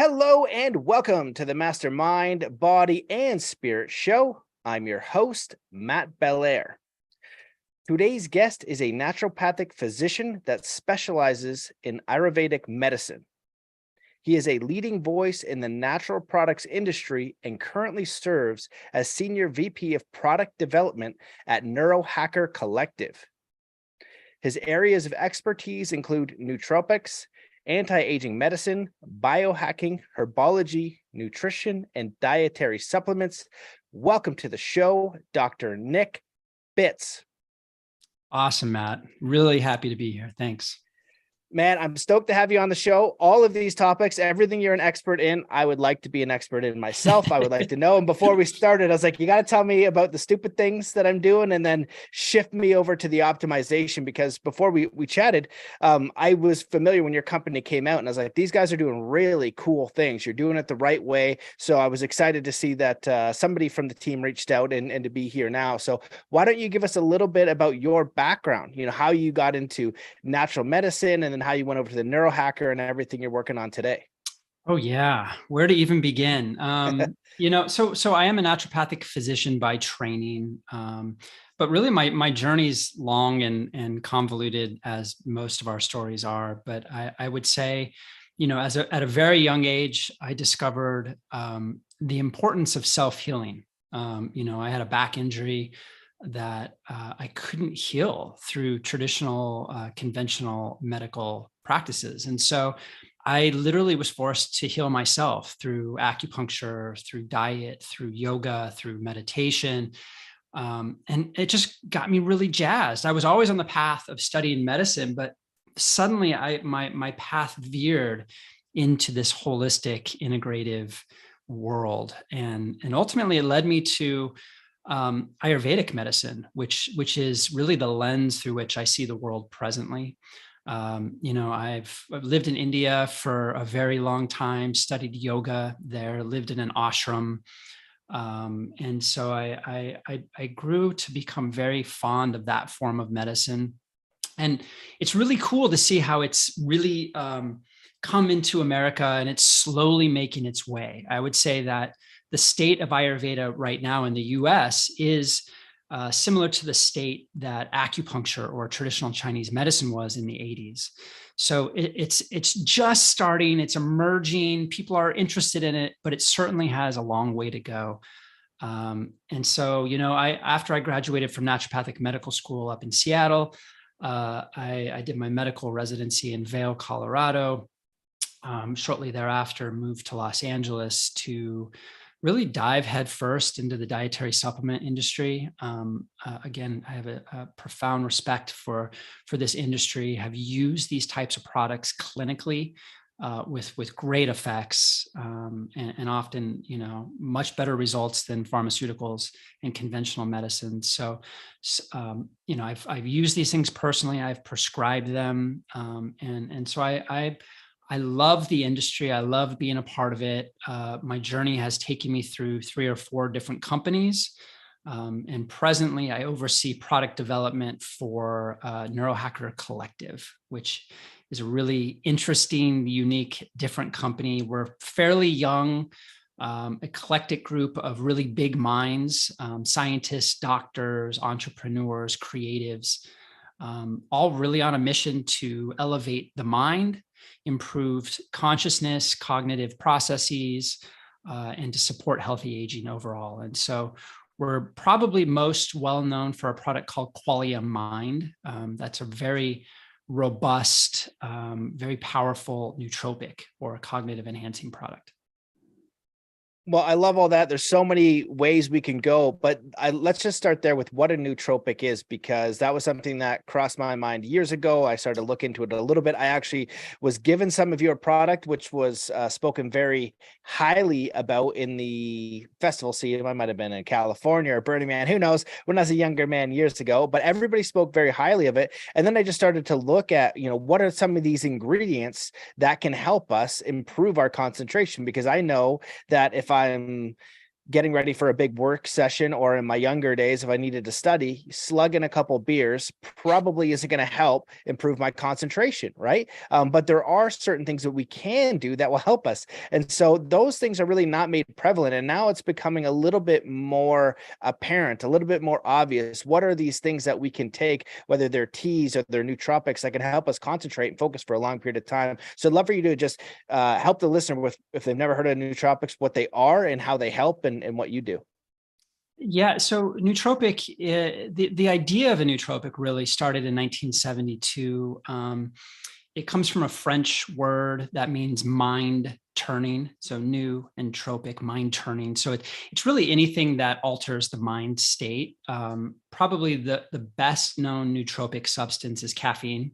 Hello and welcome to the Mastermind, Body, and Spirit Show. I'm your host, Matt Belair. Today's guest is a naturopathic physician that specializes in Ayurvedic medicine. He is a leading voice in the natural products industry and currently serves as Senior VP of Product Development at neurohackercollective. His areas of expertise include nootropics, anti-aging medicine, biohacking, herbology, nutrition, and dietary supplements. Welcome to the show, Dr. Nick Bitz. Awesome, Matt. Really happy to be here. Thanks. Man, I'm stoked to have you on the show. All of these topics, everything you're an expert in, I would like to be an expert in myself. I would like to know. And before we started, I was like, you got to tell me about the stupid things that I'm doing and then shift me over to the optimization. Because before we chatted, I was familiar when your company came out and I was like, these guys are doing really cool things. You're doing it the right way. So I was excited to see that somebody from the team reached out and to be here now. So why don't you give us a little bit about your background, how you got into natural medicine and how you went over to the neurohacker and everything you're working on today. Oh yeah, where to even begin? So I am a naturopathic physician by training, but really my journey's long and convoluted as most of our stories are. But I would say, at a very young age, I discovered the importance of self-healing. I had a back injury that I couldn't heal through traditional, conventional medical practices. And so I literally was forced to heal myself through acupuncture, through diet, through yoga, through meditation. And it just got me really jazzed. I was always on the path of studying medicine, but suddenly my path veered into this holistic, integrative world. And ultimately it led me to Ayurvedic medicine, which is really the lens through which I see the world presently. I've lived in India for a very long time, studied yoga there, lived in an ashram. And so I grew to become very fond of that form of medicine. And it's really cool to see how it's really come into America and it's slowly making its way. I would say that the state of Ayurveda right now in the US is similar to the state that acupuncture or traditional Chinese medicine was in the 80s. So it's just starting, it's emerging, people are interested in it, but it certainly has a long way to go. And so, after I graduated from Naturopathic Medical School up in Seattle, I did my medical residency in Vale, Colorado. Shortly thereafter, moved to Los Angeles to really dive headfirst into the dietary supplement industry. Again, I have a profound respect for this industry, have used these types of products clinically with great effects and often, much better results than pharmaceuticals and conventional medicine. So, I've used these things personally, I've prescribed them. And so I love the industry. I love being a part of it. My journey has taken me through 3 or 4 different companies. And presently I oversee product development for neurohackercollective, which is a really interesting, unique, different company. We're fairly young, eclectic group of really big minds, scientists, doctors, entrepreneurs, creatives, all really on a mission to elevate the mind, improved consciousness, cognitive processes, and to support healthy aging overall. And so we're probably most well known for a product called Qualiacenalytic. That's a very robust, very powerful nootropic or a cognitive enhancing product. Well, I love all that. There's so many ways we can go, but let's just start there with what a nootropic is, because that was something that crossed my mind years ago. I started to look into it a little bit. I actually was given some of your product, which was spoken very highly about in the festival scene. I might have been in California or Burning Man, who knows, when I was a younger man years ago, but everybody spoke very highly of it. And then I just started to look at, what are some of these ingredients that can help us improve our concentration? Because I know that if I'm getting ready for a big work session, or in my younger days, if I needed to study, slugging a couple beers probably isn't going to help improve my concentration, right? But there are certain things that we can do that will help us. And so those things are really not made prevalent. And now it's becoming a little bit more apparent, a little bit more obvious. What are these things that we can take, whether they're teas or they're nootropics, that can help us concentrate and focus for a long period of time? So I'd love for you to just help the listener with, if they've never heard of nootropics, what they are and how they help, and what you do. Yeah, so nootropic, the idea of a nootropic really started in 1972. It comes from a French word that means mind turning. So new and tropic, mind turning. So it's really anything that alters the mind state. Probably the best known nootropic substance is caffeine.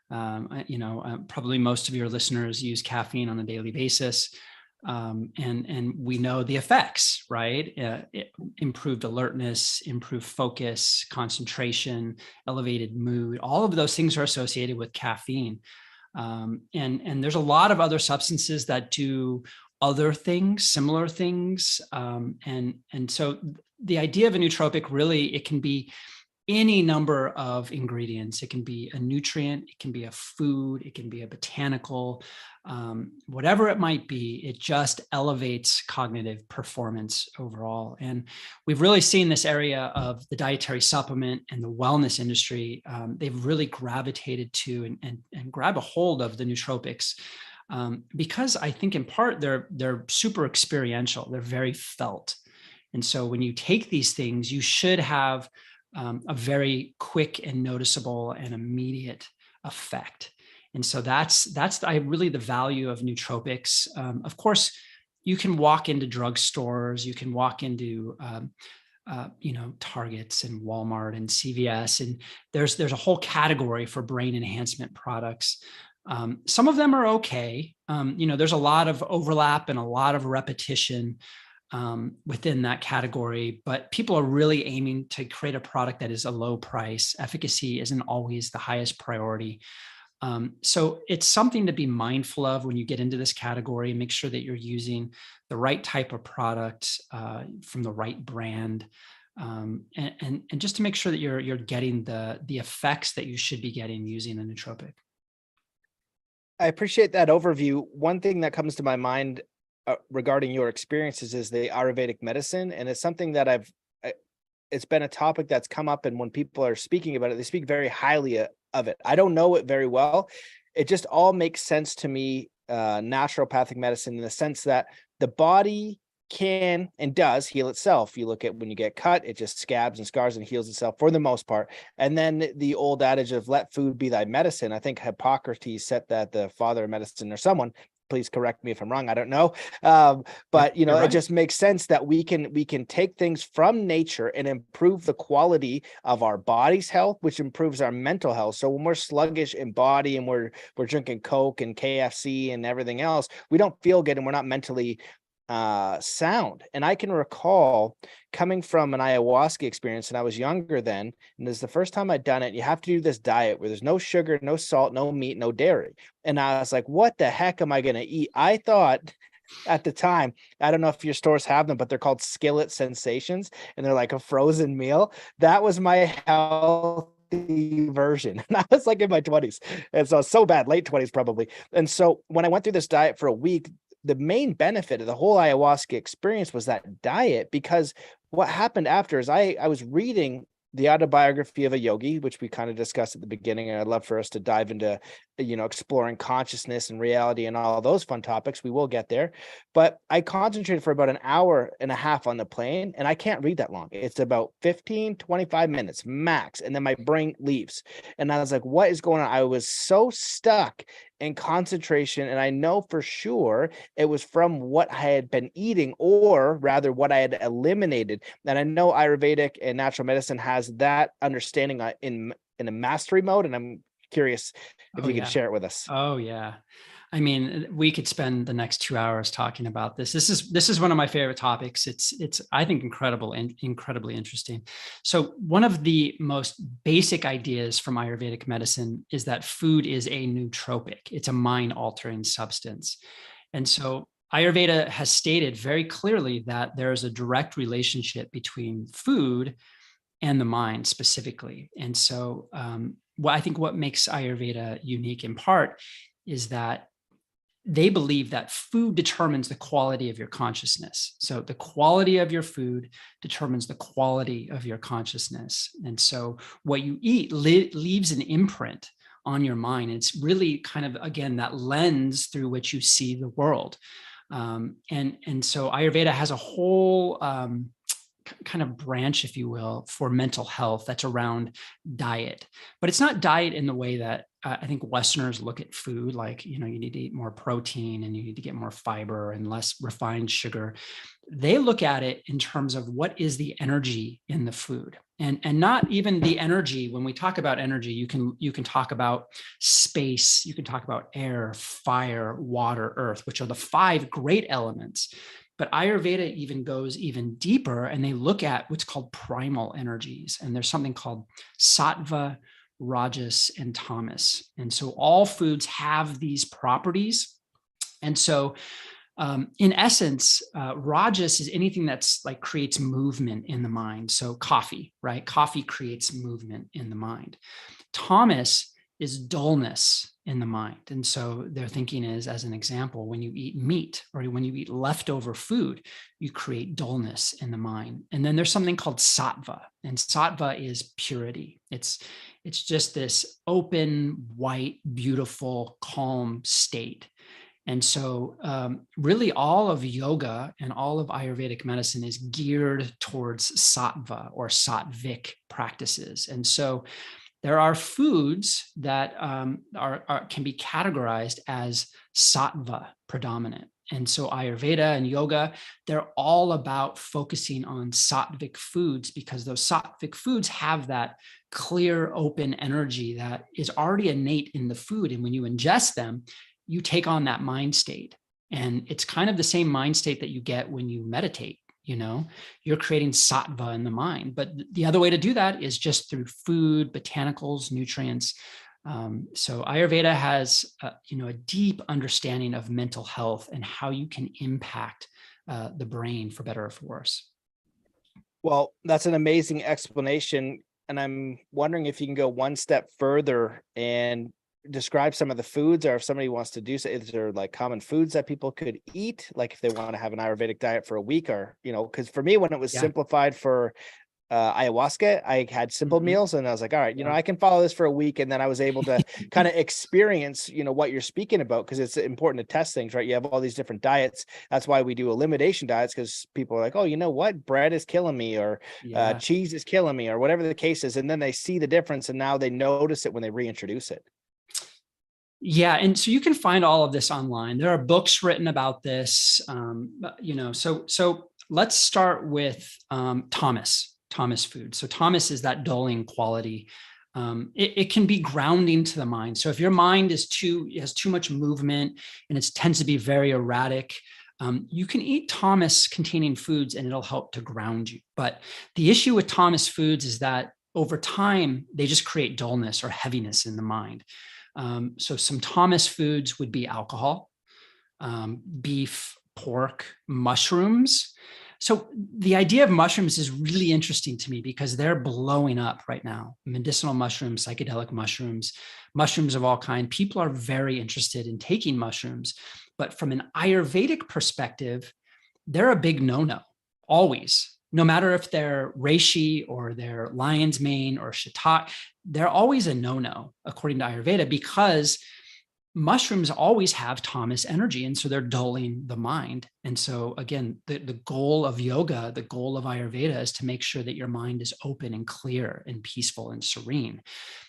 Probably most of your listeners use caffeine on a daily basis. And we know the effects, right? Improved alertness, improved focus, concentration, elevated mood. All of those things are associated with caffeine. And there's a lot of other substances that do other things, similar things. And so the idea of a nootropic, really, it can be any number of ingredients. It can be a nutrient, it can be a food, it can be a botanical, whatever it might be. It just elevates cognitive performance overall. And we've really seen this area of the dietary supplement and the wellness industry. They've really gravitated to and grab a hold of the nootropics, because I think in part they're super experiential. They're very felt. And so when you take these things, you should have a very quick and noticeable and immediate effect. And so that's really the value of nootropics. Of course, you can walk into drugstores, you can walk into Targets and Walmart and CVS, and there's a whole category for brain enhancement products. Some of them are okay. There's a lot of overlap and a lot of repetition within that category, but people are really aiming to create a product that is a low price. Efficacy isn't always the highest priority. So it's something to be mindful of when you get into this category, and make sure that you're using the right type of product from the right brand, and just to make sure that you're getting the effects that you should be getting using a nootropic. I appreciate that overview. One thing that comes to my mind regarding your experiences is the Ayurvedic medicine. And it's something that it's been a topic that's come up. And when people are speaking about it, they speak very highly of it. I don't know it very well. It just all makes sense to me, naturopathic medicine, in the sense that the body can and does heal itself. You look at when you get cut, it just scabs and scars and heals itself for the most part. And then the old adage of let food be thy medicine. I think Hippocrates said that, the father of medicine, or someone. Please correct me if I'm wrong. I don't know. But right. It just makes sense that we can take things from nature and improve the quality of our body's health, which improves our mental health. So when we're sluggish in body and we're drinking Coke and KFC and everything else, we don't feel good and we're not mentally sound. And I can recall coming from an ayahuasca experience, and I was younger then, and this is the first time I'd done it. You have to do this diet where there's no sugar, no salt, no meat, no dairy. And I was like, what the heck am I going to eat? I thought at the time, I don't know if your stores have them, but they're called skillet sensations, and they're like a frozen meal. That was my healthy version. And I was like in my 20s. And so bad, late 20s probably. And so when I went through this diet for a week, the main benefit of the whole ayahuasca experience was that diet, because what happened after is I was reading the autobiography of a yogi, which we kind of discussed at the beginning. And I'd love for us to dive into, exploring consciousness and reality and all those fun topics. We will get there. But I concentrated for about an hour and a half on the plane, and I can't read that long. It's about 15, 25 minutes max. And then my brain leaves. And I was like, what is going on? I was so stuck in concentration. And I know for sure it was from what I had been eating, or rather what I had eliminated. And I know Ayurvedic and natural medicine has that understanding in a mastery mode. And I'm curious if you could share it with us. Oh yeah. I mean, we could spend the next 2 hours talking about this. This is one of my favorite topics. It's I think incredible and incredibly interesting. So one of the most basic ideas from Ayurvedic medicine is that food is a nootropic. It's a mind altering substance. And so Ayurveda has stated very clearly that there is a direct relationship between food and the mind specifically. And so I think what makes Ayurveda unique in part is that they believe that food determines the quality of your consciousness. So the quality of your food determines the quality of your consciousness. And so what you eat leaves an imprint on your mind. It's really kind of, again, that lens through which you see the world. And so Ayurveda has a whole kind of branch, if you will, for mental health that's around diet. But it's not diet in the way that I think Westerners look at food, like, you need to eat more protein and you need to get more fiber and less refined sugar. They look at it in terms of what is the energy in the food. And not even the energy. When we talk about energy, you can talk about space, you can talk about air, fire, water, earth, which are the 5 great elements. But Ayurveda even goes even deeper, and they look at what's called primal energies. And there's something called sattva, rajas, and tamas. And so all foods have these properties. And so in essence, rajas is anything that's like creates movement in the mind. So coffee, right? Coffee creates movement in the mind. Tamas is dullness in the mind. And so their thinking is, as an example, when you eat meat or when you eat leftover food, you create dullness in the mind. And then there's something called sattva, and sattva is purity. It's just this open, white, beautiful, calm state. And so really all of yoga and all of Ayurvedic medicine is geared towards sattva or sattvic practices. And so there are foods that can be categorized as sattva predominant. And so Ayurveda and yoga, they're all about focusing on sattvic foods, because those sattvic foods have that clear, open energy that is already innate in the food. And when you ingest them, you take on that mind state. And it's kind of the same mind state that you get when you meditate. You're creating sattva in the mind. But the other way to do that is just through food, botanicals, nutrients. So Ayurveda has a deep understanding of mental health and how you can impact the brain for better or for worse. Well, that's an amazing explanation. And I'm wondering if you can go one step further and describe some of the foods, or if somebody wants to do so, is there like common foods that people could eat, like if they want to have an Ayurvedic diet for a week, or because for me, when it was simplified for ayahuasca, I had simple meals, and I was like, all right, I can follow this for a week. And then I was able to kind of experience what you're speaking about, because it's important to test things, right? You have all these different diets. That's why we do elimination diets, because people are like, oh, you know what, bread is killing me, or cheese is killing me, or whatever the case is. And then they see the difference, and now they notice it when they reintroduce it. Yeah. And so you can find all of this online. There are books written about this, so let's start with tamas food. So tamas is that dulling quality. It can be grounding to the mind. So if your mind has too much movement and it tends to be very erratic, you can eat tamas containing foods and it'll help to ground you. But the issue with tamas foods is that over time, they just create dullness or heaviness in the mind. So some tamas foods would be alcohol, beef, pork, mushrooms. So the idea of mushrooms is really interesting to me, because they're blowing up right now. Medicinal mushrooms, psychedelic mushrooms, mushrooms of all kinds. People are very interested in taking mushrooms. But from an Ayurvedic perspective, they're a big no-no, always. No matter if they're reishi or they're lion's mane or shiitake, they're always a no-no according to Ayurveda, because mushrooms always have tamas energy. And so they're dulling the mind. And so again, the goal of yoga, the goal of Ayurveda is to make sure that your mind is open and clear and peaceful and serene.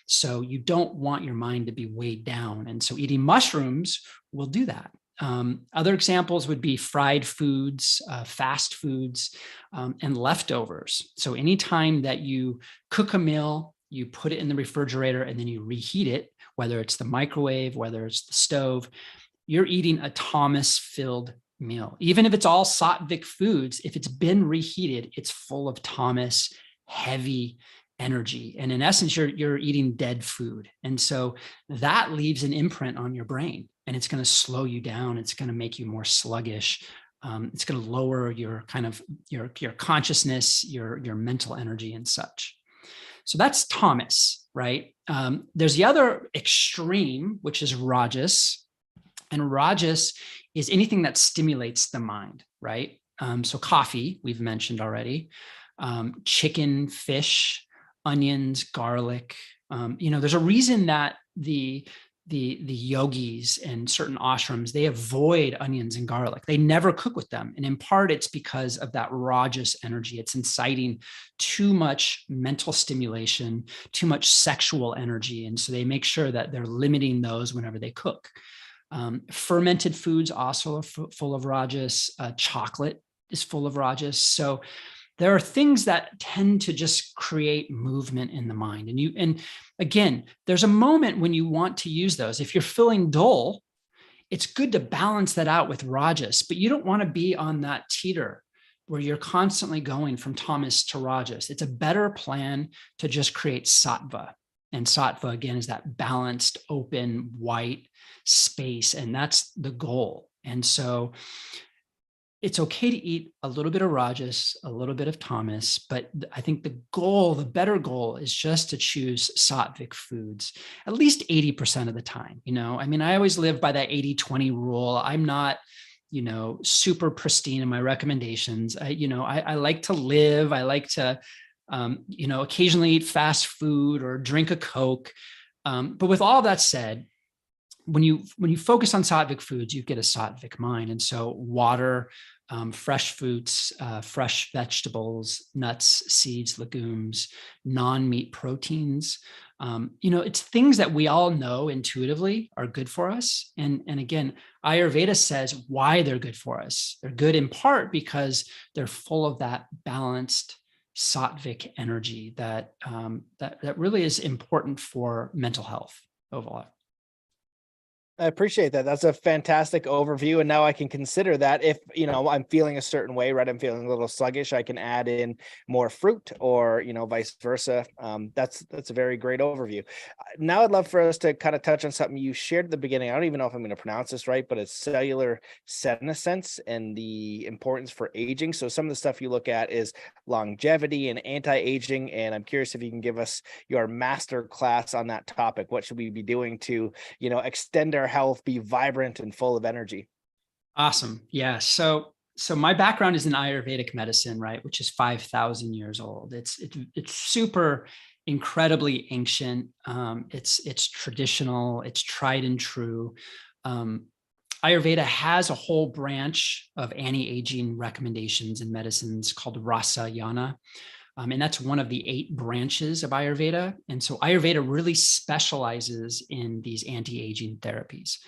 So you don't want your mind to be weighed down. And so eating mushrooms will do that. Other examples would be fried foods, fast foods, and leftovers. So anytime that you cook a meal, you put it in the refrigerator and then you reheat it, whether it's the microwave, whether it's the stove, you're eating a tamas-filled meal. Even if it's all sattvic foods, if it's been reheated, it's full of tamas, heavy energy. And in essence, you're eating dead food. And so that leaves an imprint on your brain. and it's going to slow you down. It's going to make you more sluggish. It's going to lower your kind of your consciousness, your mental energy and such. So that's tamas, right? There's the other extreme, which is rajas. And rajas is anything that stimulates the mind, right? So coffee, we've mentioned already, chicken, fish, onions, garlic. There's a reason that the yogis and certain ashrams, they avoid onions and garlic. They never cook with them. And in part, it's because of that rajas energy. It's inciting too much mental stimulation, too much sexual energy. And so they make sure that they're limiting those whenever they cook. Fermented foods also are full of rajas. Chocolate is full of rajas. So there are things that tend to just create movement in the mind. And again, there's a moment when you want to use those. If you're feeling dull, it's good to balance that out with rajas, but you don't want to be on that teeter where you're constantly going from tamas to rajas. It's a better plan to just create sattva. And sattva, again, is that balanced, open, white space. And that's the goal. And so it's okay to eat a little bit of rajas, a little bit of tamas, but I think the better goal is just to choose sattvic foods at least 80% of the time. I always live by that 80-20 rule. I'm not, super pristine in my recommendations. I like to live. I like to, occasionally eat fast food or drink a Coke. But with all that said, when you focus on sattvic foods, you get a sattvic mind. And so water, fresh fruits, fresh vegetables, nuts, seeds, legumes, non-meat proteins. It's things that we all know intuitively are good for us. And again, Ayurveda says why they're good for us. They're good in part because they're full of that balanced sattvic energy that really is important for mental health overall. I appreciate that. That's a fantastic overview. And now I can consider that if, I'm feeling a certain way, right? I'm feeling a little sluggish. I can add in more fruit or, vice versa. That's a very great overview. Now I'd love for us to kind of touch on something you shared at the beginning. I don't even know if I'm going to pronounce this right, but it's cellular senescence and the importance for aging. So some of the stuff you look at is longevity and anti-aging. And I'm curious if you can give us your master class on that topic. What should we be doing to, extend our health, be vibrant and full of energy? Awesome. Yeah. So my background is in Ayurvedic medicine, right, which is 5,000 years old. It's super incredibly ancient. It's traditional. It's tried and true. Ayurveda has a whole branch of anti-aging recommendations in medicines called Rasa Yana. And that's one of the 8 branches of Ayurveda. And so Ayurveda really specializes in these anti-aging therapies.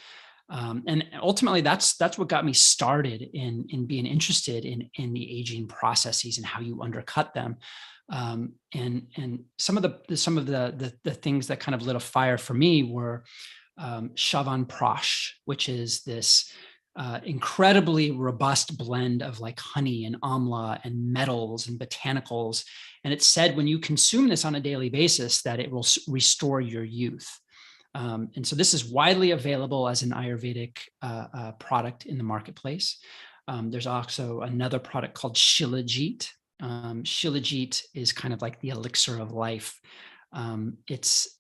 And ultimately, that's what got me started in being interested in the aging processes and how you undercut them. And some of the things that kind of lit a fire for me were Chavan Prash, which is this incredibly robust blend of like honey and amla and metals and botanicals. And it's said when you consume this on a daily basis that it will restore your youth. And so this is widely available as an Ayurvedic product in the marketplace. There's also another product called Shilajit. Shilajit is kind of like the elixir of life. It's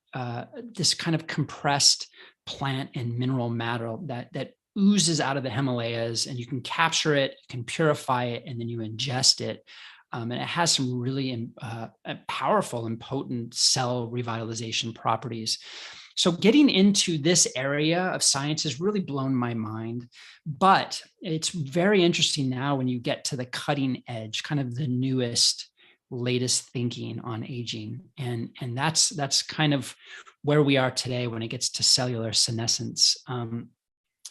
this kind of compressed plant and mineral matter that oozes out of the Himalayas, and you can capture it, you can purify it, and then you ingest it. And it has some really powerful and potent cell revitalization properties. So getting into this area of science has really blown my mind, but it's very interesting now when you get to the cutting edge, kind of the newest, latest thinking on aging. And that's kind of where we are today when it gets to cellular senescence.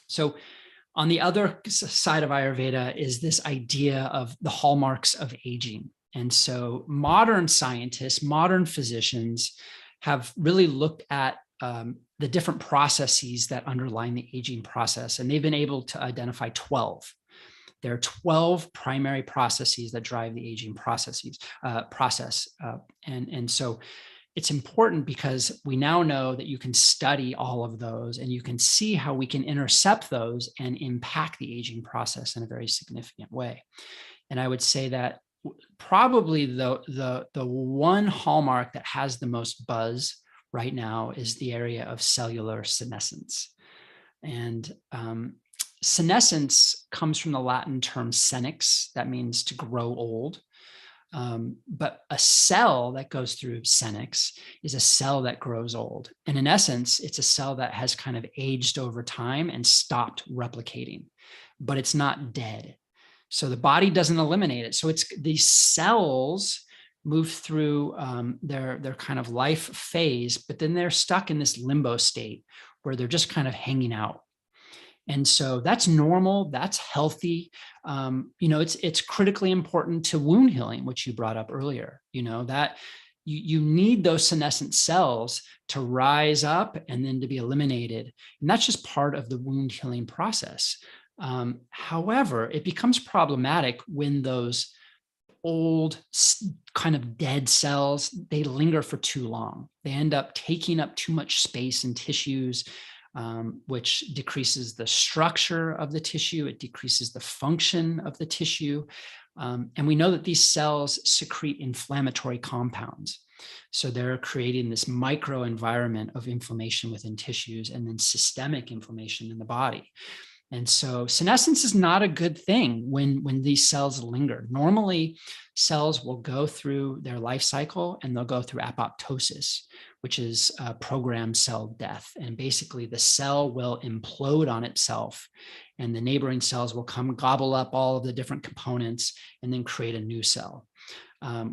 So on the other side of Ayurveda is this idea of the hallmarks of aging. And so modern scientists, modern physicians have really looked at the different processes that underlie the aging process. And they've been able to identify 12. There are 12 primary processes that drive the aging process. And so it's important because we now know that you can study all of those and you can see how we can intercept those and impact the aging process in a very significant way. And I would say that probably the one hallmark that has the most buzz right now is the area of cellular senescence. And senescence comes from the Latin term senex, that means to grow old. But a cell that goes through senex is a cell that grows old. And in essence, it's a cell that has kind of aged over time and stopped replicating, but it's not dead. So the body doesn't eliminate it. So it's these cells move through their kind of life phase, but then they're stuck in this limbo state where they're just kind of hanging out. And so that's normal, that's healthy. It's critically important to wound healing, which you brought up earlier, that you need those senescent cells to rise up and then to be eliminated. And that's just part of the wound healing process. However, it becomes problematic when those old kind of dead cells, they linger for too long. They end up taking up too much space in tissues, which decreases the structure of the tissue. It decreases the function of the tissue. And we know that these cells secrete inflammatory compounds. So they're creating this microenvironment of inflammation within tissues and then systemic inflammation in the body. And so senescence is not a good thing when these cells linger. Normally, cells will go through their life cycle and they'll go through apoptosis, which is programmed cell death. And basically the cell will implode on itself and the neighboring cells will come gobble up all of the different components and then create a new cell,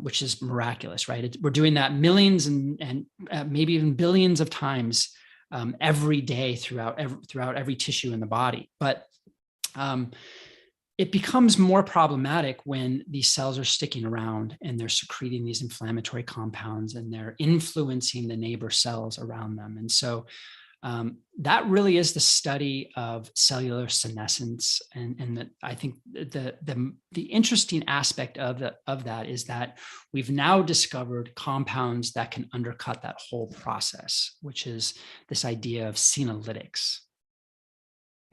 which is miraculous, right? We're doing that millions and maybe even billions of times every day throughout every tissue in the body. But it becomes more problematic when these cells are sticking around and they're secreting these inflammatory compounds and they're influencing the neighbor cells around them. And so that really is the study of cellular senescence. And I think the interesting aspect of that is that we've now discovered compounds that can undercut that whole process, which is this idea of senolytics.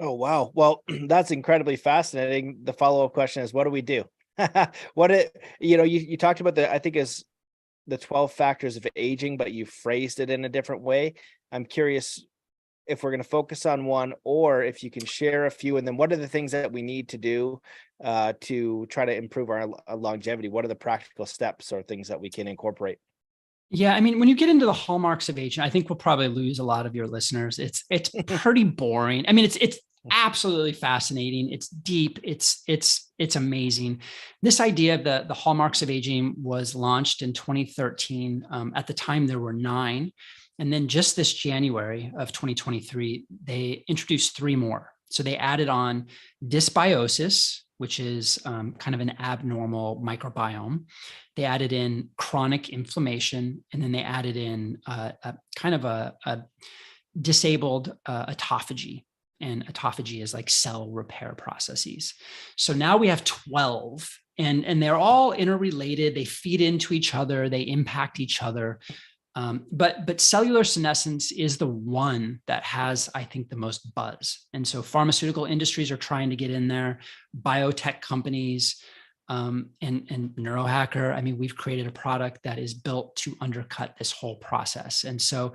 Oh, wow. Well, that's incredibly fascinating. The follow-up question is, what do we do? You talked about I think is the 12 factors of aging, but you phrased it in a different way. I'm curious if we're going to focus on one, or if you can share a few, and then what are the things that we need to do to try to improve our longevity? What are the practical steps or things that we can incorporate? Yeah, I mean, when you get into the hallmarks of aging, I think we'll probably lose a lot of your listeners. It's pretty boring. I mean, it's absolutely fascinating. It's deep. It's amazing. This idea of the hallmarks of aging was launched in 2013. At the time, there were 9. And then just this January of 2023, they introduced 3 more. So they added on dysbiosis, which is kind of an abnormal microbiome. They added in chronic inflammation, and then they added in a kind of a disabled autophagy. And autophagy is like cell repair processes. So now we have 12, and they're all interrelated. They feed into each other. They impact each other. But cellular senescence is the one that has, I think, the most buzz. And so pharmaceutical industries are trying to get in there, biotech companies, and Neurohacker. I mean, we've created a product that is built to undercut this whole process. And so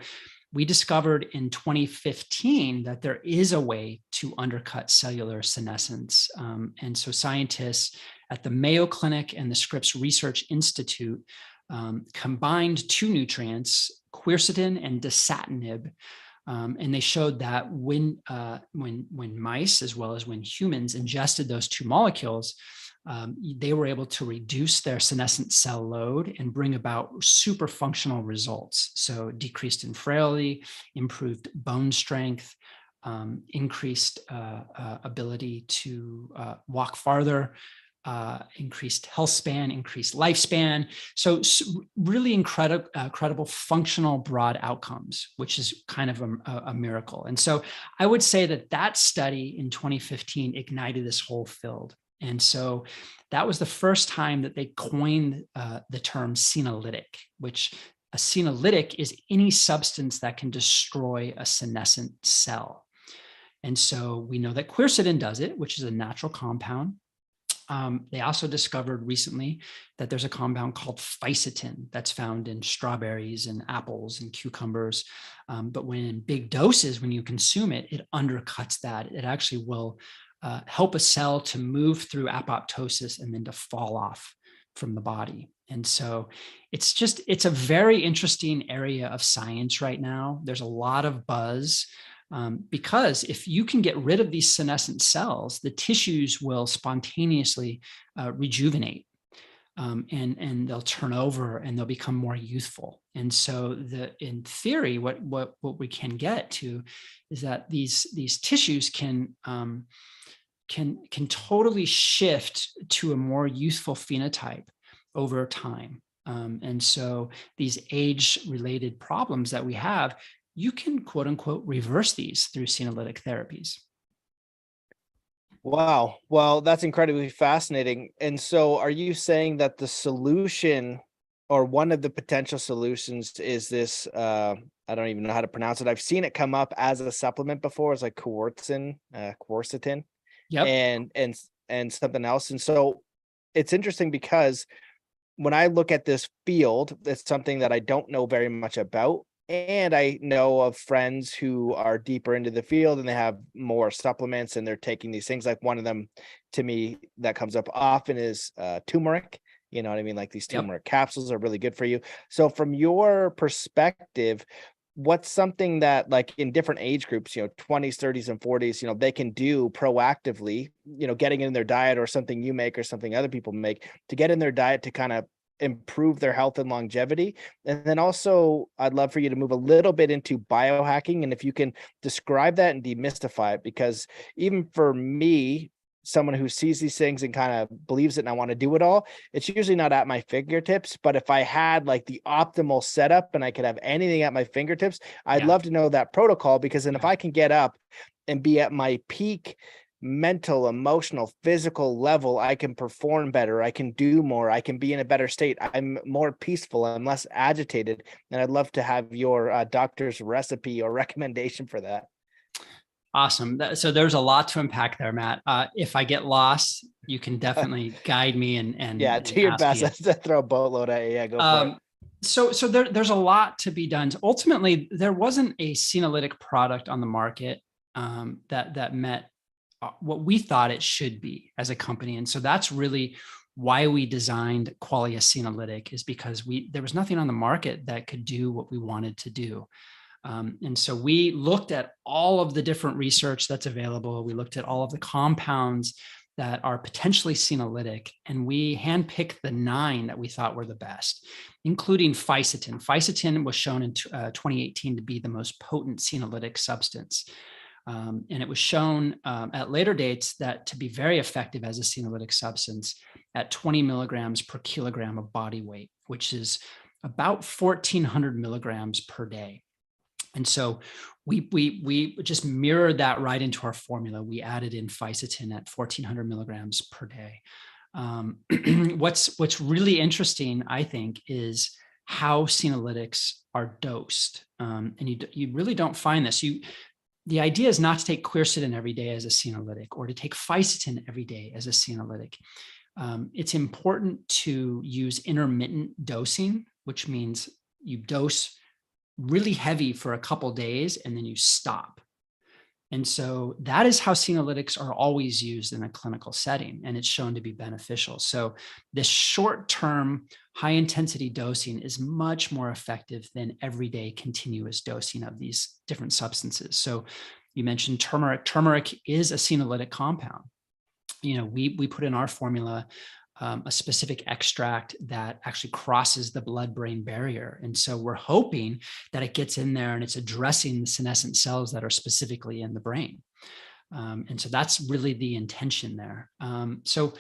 we discovered in 2015 that there is a way to undercut cellular senescence. And so scientists at the Mayo Clinic and the Scripps Research Institute combined 2 nutrients, quercetin and dasatinib, and they showed that when mice as well as when humans ingested those 2 molecules, they were able to reduce their senescent cell load and bring about super functional results. So decreased in frailty, improved bone strength, increased ability to walk farther, increased health span, increased lifespan. So really incredible functional broad outcomes, which is kind of a miracle. And so I would say that study in 2015 ignited this whole field. And so that was the first time that they coined the term senolytic, which a senolytic is any substance that can destroy a senescent cell. And so we know that quercetin does it, which is a natural compound. They also discovered recently that there's a compound called fisetin that's found in strawberries and apples and cucumbers. But when in big doses, when you consume it, it undercuts that. It actually will help a cell to move through apoptosis and then to fall off from the body. And so it's a very interesting area of science right now. There's a lot of buzz. Because if you can get rid of these senescent cells, the tissues will spontaneously rejuvenate, and they'll turn over and they'll become more youthful. And so, in theory, what we can get to is that these tissues can totally shift to a more youthful phenotype over time. And so, these age-related problems that we have, you can, quote unquote, reverse these through senolytic therapies. Wow. Well, that's incredibly fascinating. And so are you saying that the solution, or one of the potential solutions, is this, I don't even know how to pronounce it. I've seen it come up as a supplement before. It's like quercetin, Yep. and something else. And so it's interesting because when I look at this field, it's something that I don't know very much about. And I know of friends who are deeper into the field and they have more supplements and they're taking these things. Like one of them to me that comes up often is turmeric. You know what I mean? Like these turmeric capsules are really good for you. So from your perspective, what's something that, like, in different age groups, 20s, 30s, and 40s, they can do proactively, getting in their diet, or something you make or something other people make, to get in their diet to kind of improve their health and longevity? And then also, I'd love for you to move a little bit into biohacking, and if you can describe that and demystify it, because even for me, someone who sees these things and kind of believes it and I want to do it all, it's usually not at my fingertips. But if I had like the optimal setup and I could have anything at my fingertips, I'd love to know that protocol, because then if I can get up and be at my peak mental, emotional, physical level, I can perform better, I can do more, I can be in a better state, I'm more peaceful, I'm less agitated. And I'd love to have your doctor's recipe or recommendation for that. Awesome. So there's a lot to unpack there, Matt. If I get lost, you can definitely guide me and do your best to throw a boatload at you. Yeah, go for it. So there's a lot to be done. Ultimately, there wasn't a senolytic product on the market that met what we thought it should be as a company. And so that's really why we designed Qualiacenalytic, is because there was nothing on the market that could do what we wanted to do. And so we looked at all of the different research that's available. We looked at all of the compounds that are potentially senolytic, and we handpicked the 9 that we thought were the best, including fisetin. Fisetin was shown in 2018 to be the most potent senolytic substance. And it was shown at later dates that to be very effective as a senolytic substance at 20 milligrams per kilogram of body weight, which is about 1,400 milligrams per day. And so we just mirrored that right into our formula. We added in fisetin at 1,400 milligrams per day. What's really interesting, I think, is how senolytics are dosed. And you really don't find this. The idea is not to take quercetin every day as a senolytic, or to take fisetin every day as a senolytic. It's important to use intermittent dosing, which means you dose really heavy for a couple days and then you stop. And so that is how senolytics are always used in a clinical setting, and it's shown to be beneficial. So this short-term, high-intensity dosing is much more effective than everyday continuous dosing of these different substances. So you mentioned turmeric. Turmeric is a senolytic compound. We put in our formula a specific extract that actually crosses the blood-brain barrier. And so we're hoping that it gets in there and it's addressing the senescent cells that are specifically in the brain. And so that's really the intention there. So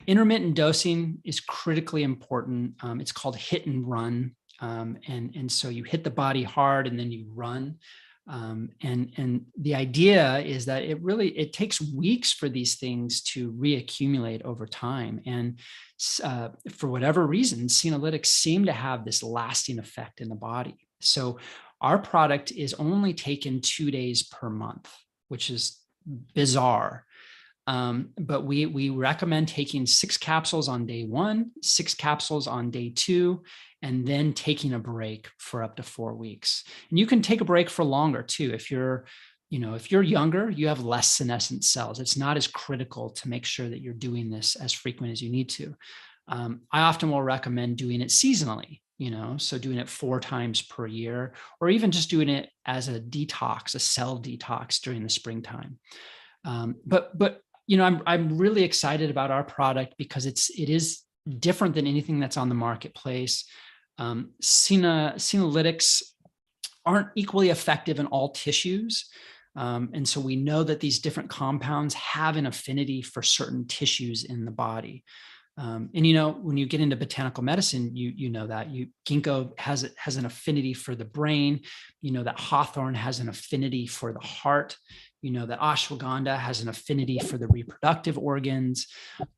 intermittent dosing is critically important. It's called hit and run. And so you hit the body hard and then you run. And the idea is that it takes weeks for these things to reaccumulate over time. And for whatever reason, senolytics seem to have this lasting effect in the body. So our product is only taken 2 days per month, which is bizarre. But we recommend taking 6 capsules on day 1, 6 capsules on day 2, and then taking a break for up to 4 weeks. And you can take a break for longer too. If you're younger, you have less senescent cells. It's not as critical to make sure that you're doing this as frequent as you need to. I often will recommend doing it seasonally, so doing it 4 times per year, or even just doing it as a detox, a cell detox during the springtime. But I'm really excited about our product because it is different than anything that's on the marketplace. Senolytics aren't equally effective in all tissues. And so we know that these different compounds have an affinity for certain tissues in the body. And when you get into botanical medicine, you know that ginkgo has an affinity for the brain. That hawthorn has an affinity for the heart. That ashwagandha has an affinity for the reproductive organs,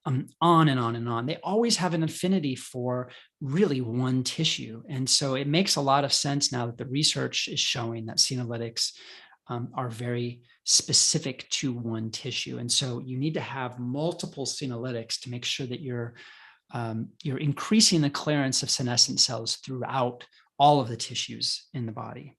on and on and on. They always have an affinity for really one tissue. And so it makes a lot of sense now that the research is showing that senolytics are very specific to one tissue. And so you need to have multiple senolytics to make sure that you're increasing the clearance of senescent cells throughout all of the tissues in the body.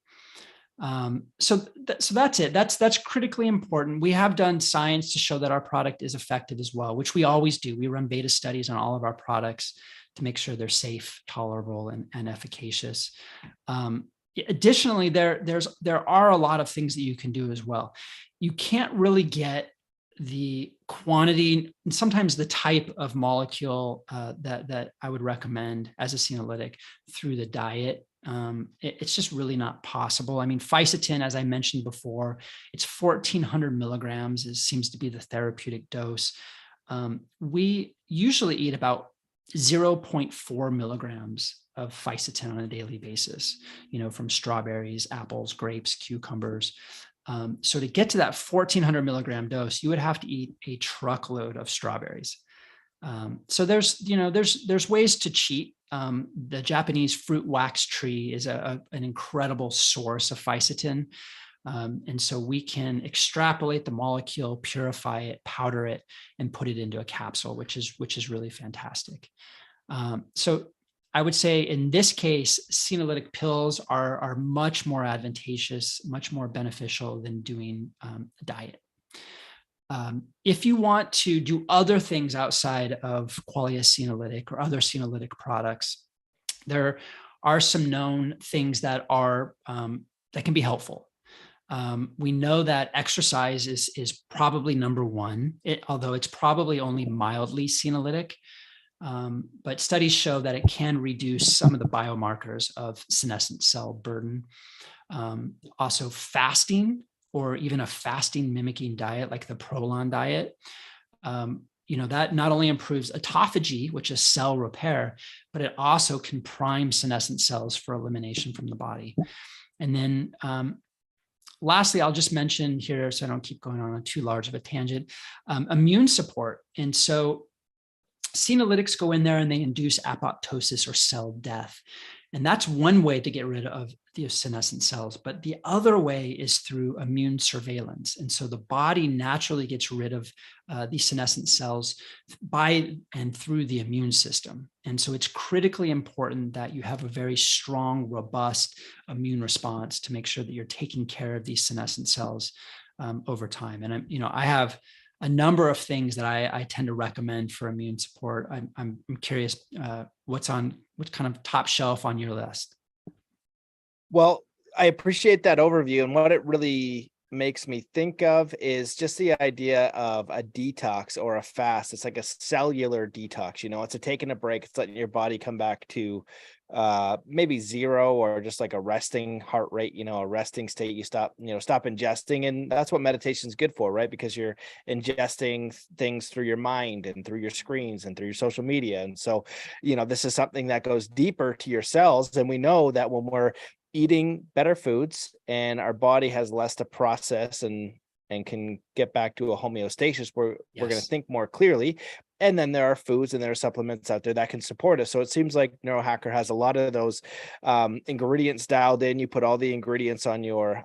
So that's it. That's critically important. We have done science to show that our product is effective as well, which we always do. We run beta studies on all of our products to make sure they're safe, tolerable, and efficacious. Additionally, there are a lot of things that you can do as well. You can't really get the quantity and sometimes the type of molecule that I would recommend as a senolytic through the diet. It's just really not possible. I mean, fisetin, as I mentioned before, it's 1,400 milligrams seems to be the therapeutic dose. We usually eat about 0.4 milligrams of fisetin on a daily basis, from strawberries, apples, grapes, cucumbers. So to get to that 1,400 milligram dose, you would have to eat a truckload of strawberries. So there's ways to cheat. The Japanese fruit wax tree is an incredible source of fisetin. And so we can extrapolate the molecule, purify it, powder it, and put it into a capsule, which is really fantastic. So I would say in this case, senolytic pills are much more advantageous, much more beneficial than doing a diet. If you want to do other things outside of Qualiacenalytic or other senolytic products, there are some known things that can be helpful. We know that exercise is probably number one, although it's probably only mildly senolytic. But studies show that it can reduce some of the biomarkers of senescent cell burden. Also, fasting, or even a fasting mimicking diet like the Prolon diet, that not only improves autophagy, which is cell repair, but it also can prime senescent cells for elimination from the body. And then lastly, I'll just mention here, so I don't keep going on too large of a tangent, immune support. And so senolytics go in there and they induce apoptosis or cell death. And that's one way to get rid of the senescent cells. But the other way is through immune surveillance. And so the body naturally gets rid of these senescent cells by and through the immune system. And so it's critically important that you have a very strong, robust immune response to make sure that you're taking care of these senescent cells over time. And I have a number of things that I tend to recommend for immune support. I'm curious what's kind of top shelf on your list. Well, I appreciate that overview, and what it really makes me think of is just the idea of a detox or a fast. It's like a cellular detox, it's a taking a break. It's letting your body come back to maybe zero, or just like a resting heart rate, a resting state. You stop ingesting. And that's what meditation is good for, right? Because you're ingesting things through your mind and through your screens and through your social media. And so, this is something that goes deeper to your cells. And we know that when we're eating better foods and our body has less to process and can get back to a homeostasis where we're going to Yes. think more clearly. And then there are foods and there are supplements out there that can support us. So it seems like Neurohacker has a lot of those ingredients dialed in. You put all the ingredients on your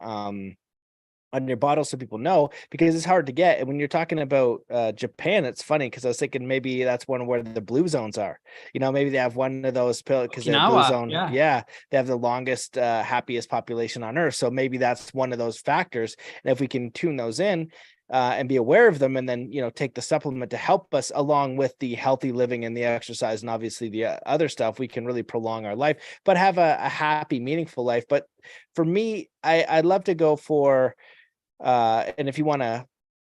bottle so people know, because it's hard to get. And when you're talking about Japan, it's funny because I was thinking maybe that's one where the blue zones are. Maybe they have one of those pills because the blue Okinawa, zone, yeah. yeah, they have the longest, happiest population on Earth. So maybe that's one of those factors. And if we can tune those in and be aware of them, and then take the supplement to help us along with the healthy living and the exercise and obviously the other stuff, we can really prolong our life, but have a happy, meaningful life. But for me, I'd love to go for and if you want to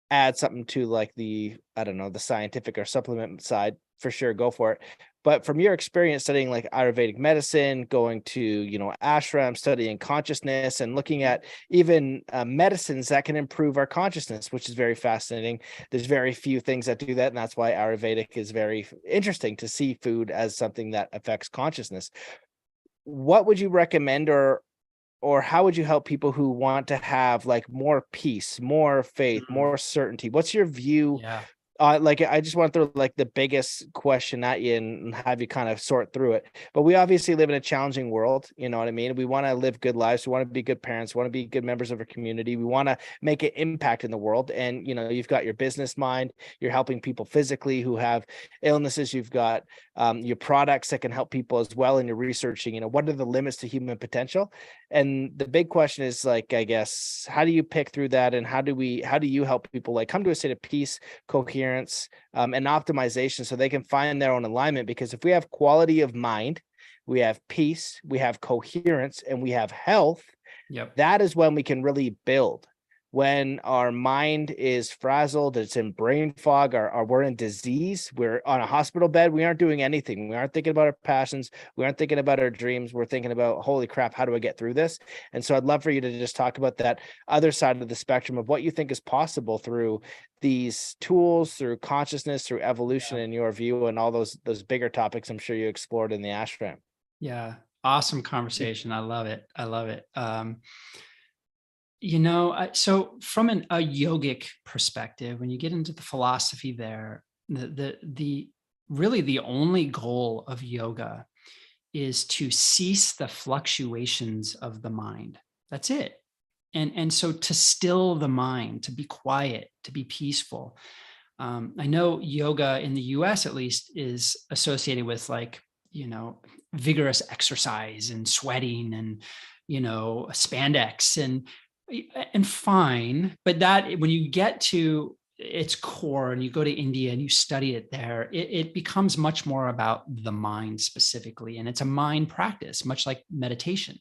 add something to like the, I don't know, the scientific or supplement side, for sure, go for it. But from your experience studying like Ayurvedic medicine, going to, ashram, studying consciousness and looking at even medicines that can improve our consciousness, which is very fascinating. There's very few things that do that. And that's why Ayurvedic is very interesting, to see food as something that affects consciousness. What would you recommend, or how would you help people who want to have like more peace, more faith, Mm, more certainty? What's your view? yeah. Like, I just want to throw like the biggest question at you and have you kind of sort through it. But we obviously live in a challenging world. You know what I mean? We want to live good lives. We want to be good parents. We want to be good members of our community. We want to make an impact in the world. And, you've got your business mind. You're helping people physically who have illnesses. You've got your products that can help people as well. And you're researching, what are the limits to human potential? And the big question is like, I guess, how do you pick through that? And how do you help people like come to a state of peace, coherence, and optimization so they can find their own alignment? Because if we have quality of mind, we have peace, we have coherence, and we have health, Yep. that is when we can really build. When our mind is frazzled, it's in brain fog, or we're in disease, we're on a hospital bed, we aren't doing anything. We aren't thinking about our passions. We aren't thinking about our dreams. We're thinking about, holy crap, how do I get through this? And so I'd love for you to just talk about that other side of the spectrum of what you think is possible through these tools, through consciousness, through evolution, Yeah. in your view, and all those bigger topics I'm sure you explored in the ashram. Yeah. Awesome conversation. I love it. I love it. So from a yogic perspective, when you get into the philosophy there, the really the only goal of yoga is to cease the fluctuations of the mind. That's it. And so to still the mind, to be quiet, to be peaceful. I know yoga in the US at least is associated with like, vigorous exercise and sweating and, spandex and fine. But that when you get to its core and you go to India and you study it there, it becomes much more about the mind specifically. And it's a mind practice, much like meditation.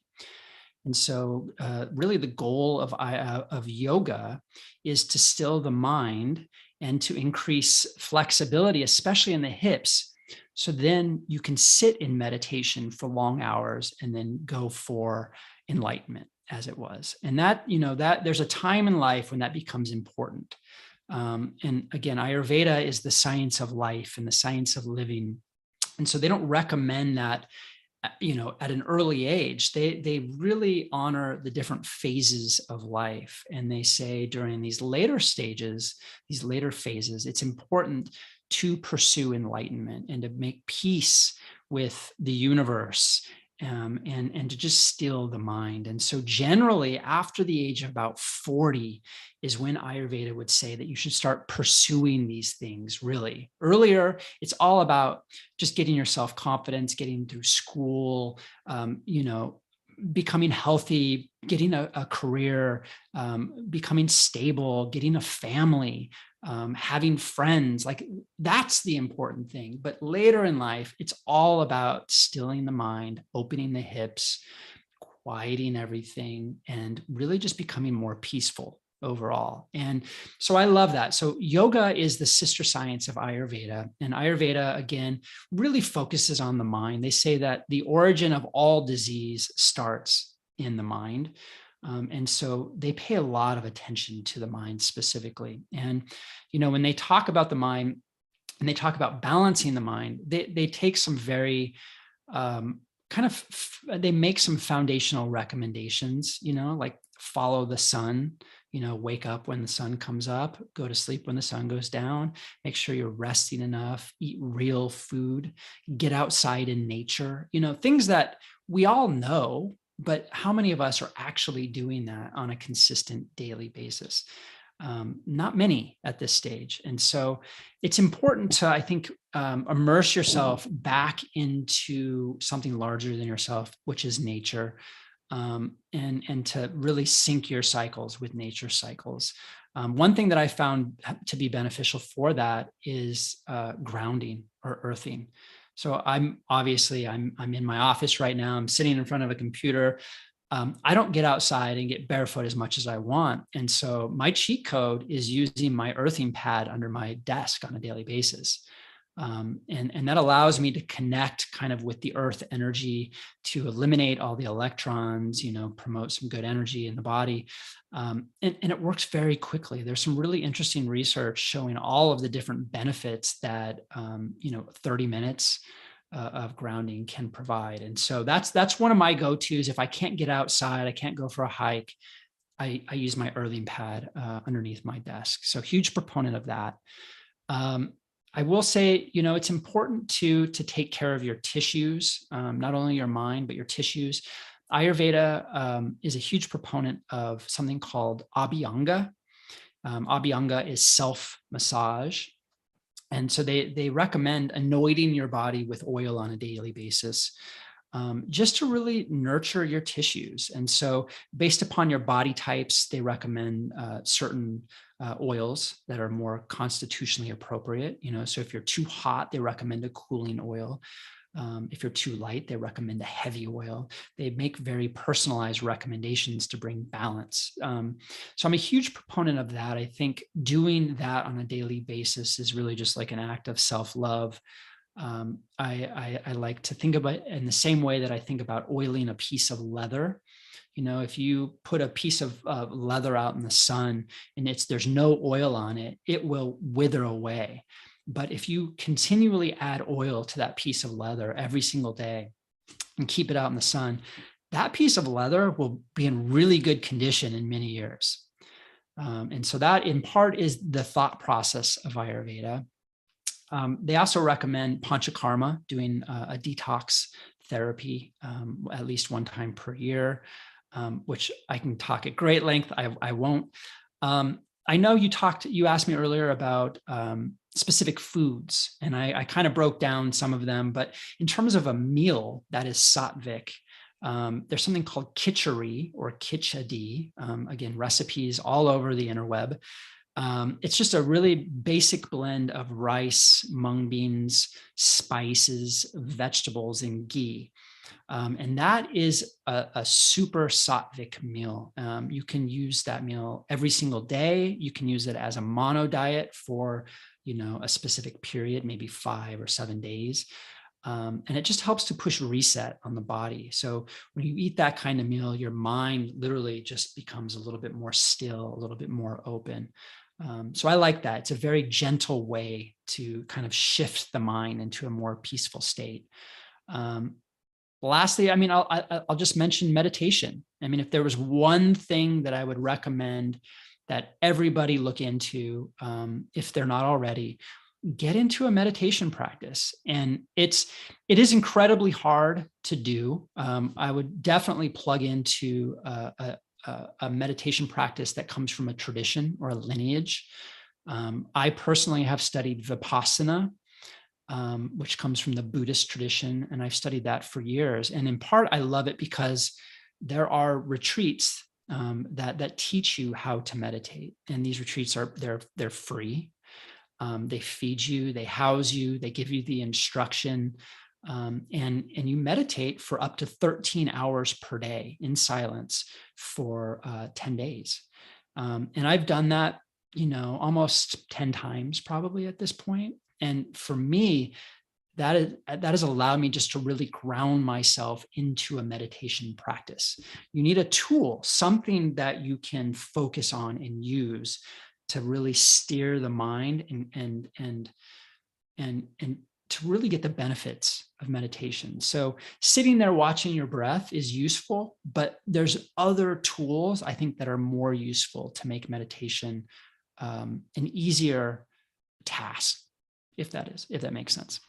And so, really, the goal of yoga is to still the mind and to increase flexibility, especially in the hips. So then you can sit in meditation for long hours and then go for enlightenment, as it was. And that there's a time in life when that becomes important. And again, Ayurveda is the science of life and the science of living. And so they don't recommend that at an early age. They really honor the different phases of life, and they say during these later stages, these later phases, it's important to pursue enlightenment and to make peace with the universe, and to just still the mind. And so generally after the age of about 40 is when Ayurveda would say that you should start pursuing these things. Really earlier, it's all about just getting yourself confidence, getting through school, becoming healthy, getting a career, becoming stable, getting a family, having friends. Like that's the important thing. But later in life, it's all about stilling the mind, opening the hips, quieting everything, and really just becoming more peaceful overall. And so I love that. So yoga is the sister science of Ayurveda, and Ayurveda again really focuses on the mind. They say that the origin of all disease starts in the mind. And so they pay a lot of attention to the mind specifically. And, when they talk about the mind and they talk about balancing the mind, they take some very kind of they make some foundational recommendations, like follow the sun, wake up when the sun comes up, go to sleep when the sun goes down, make sure you're resting enough, eat real food, get outside in nature, things that we all know, but how many of us are actually doing that on a consistent daily basis? Not many at this stage. And so it's important to, I think, immerse yourself back into something larger than yourself, which is nature, and to really sync your cycles with nature cycles. One thing that I found to be beneficial for that is grounding or earthing. So I'm in my office right now. I'm sitting in front of a computer. I don't get outside and get barefoot as much as I want. And so my cheat code is using my earthing pad under my desk on a daily basis. And that allows me to connect kind of with the earth energy to eliminate all the electrons, promote some good energy in the body. And it works very quickly. There's some really interesting research showing all of the different benefits that, 30 minutes of grounding can provide. And so that's one of my go-tos. If I can't get outside, I can't go for a hike, I use my earthing pad underneath my desk. So huge proponent of that. I will say, it's important to take care of your tissues, not only your mind, but your tissues. Ayurveda is a huge proponent of something called abhyanga. Abhyanga is self-massage. And so they recommend anointing your body with oil on a daily basis, just to really nurture your tissues. And so based upon your body types, they recommend certain oils that are more constitutionally appropriate. So if you're too hot, they recommend a cooling oil. If you're too light, they recommend a heavy oil. They make very personalized recommendations to bring balance. So I'm a huge proponent of that. I think doing that on a daily basis is really just like an act of self-love. I like to think about it in the same way that I think about oiling a piece of leather. If you put a piece of leather out in the sun and there's no oil on it, it will wither away. But if you continually add oil to that piece of leather every single day and keep it out in the sun, that piece of leather will be in really good condition in many years. And so that in part is the thought process of Ayurveda. They also recommend panchakarma, doing a detox therapy at least one time per year, which I can talk at great length. I won't. I know you asked me earlier about specific foods, and I kind of broke down some of them, but in terms of a meal that is sattvic, there's something called khichdi or khichdi, again, recipes all over the interweb. It's just a really basic blend of rice, mung beans, spices, vegetables, and ghee. And that is a super sattvic meal. You can use that meal every single day. You can use it as a mono diet for, a specific period, maybe 5 or 7 days. And it just helps to push reset on the body. So when you eat that kind of meal, your mind literally just becomes a little bit more still, a little bit more open. So I like that. It's a very gentle way to kind of shift the mind into a more peaceful state. Lastly, I'll just mention meditation. If there was one thing that I would recommend that everybody look into, if they're not already, get into a meditation practice. And it is incredibly hard to do. I would definitely plug into a meditation practice that comes from a tradition or a lineage. I personally have studied Vipassana, which comes from the Buddhist tradition, and I've studied that for years. And in part, I love it because there are retreats that teach you how to meditate, and these retreats they're free. They feed you, they house you, they give you the instruction, and you meditate for up to 13 hours per day in silence for 10 days. And I've done that, almost 10 times probably at this point. And for me, that has allowed me just to really ground myself into a meditation practice. You need a tool, something that you can focus on and use to really steer the mind and to really get the benefits of meditation. So sitting there watching your breath is useful, but there's other tools I think that are more useful to make meditation an easier task, if that makes sense.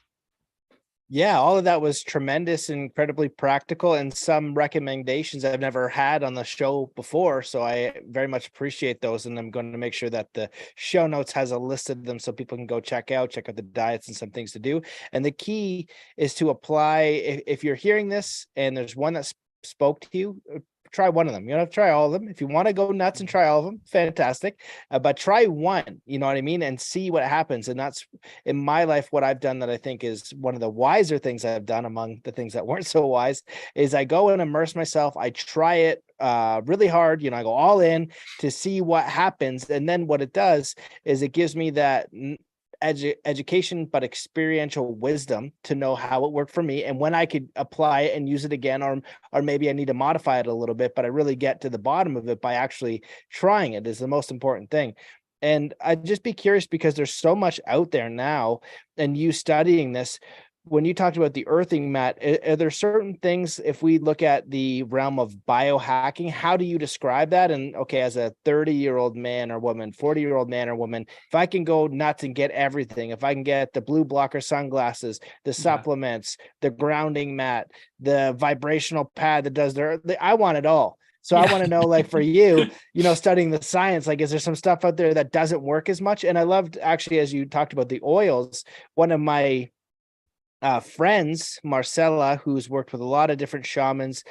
Yeah, all of that was tremendous, incredibly practical, and some recommendations I've never had on the show before. So I very much appreciate those. And I'm going to make sure that the show notes has a list of them so people can go check out the diets and some things to do. And the key is to apply, if you're hearing this and there's one that spoke to you, try one of them. You don't have to try all of them. If you want to go nuts and try all of them, fantastic. But try one, you know what I mean? And see what happens. And that's, in my life, what I've done that I think is one of the wiser things I've done among the things that weren't so wise is I go and immerse myself. I try it really hard. I go all in to see what happens. And then what it does is it gives me that education, but experiential wisdom to know how it worked for me and when I could apply it and use it again, or maybe I need to modify it a little bit, but I really get to the bottom of it by actually trying it is the most important thing. And I'd just be curious, because there's so much out there now, and you studying this, when you talked about the earthing, Matt, are there certain things, if we look at the realm of biohacking, how do you describe that? And okay, as a 30-year-old man or woman, 40-year-old man or woman, if I can go nuts and get everything, if I can get the blue blocker sunglasses, the supplements, the grounding mat, the vibrational pad that does I want it all. So I want to know, like, for you, studying the science, like, is there some stuff out there that doesn't work as much? And I loved, actually, as you talked about the oils, one of my friends, Marcella, who's worked with a lot of different shamans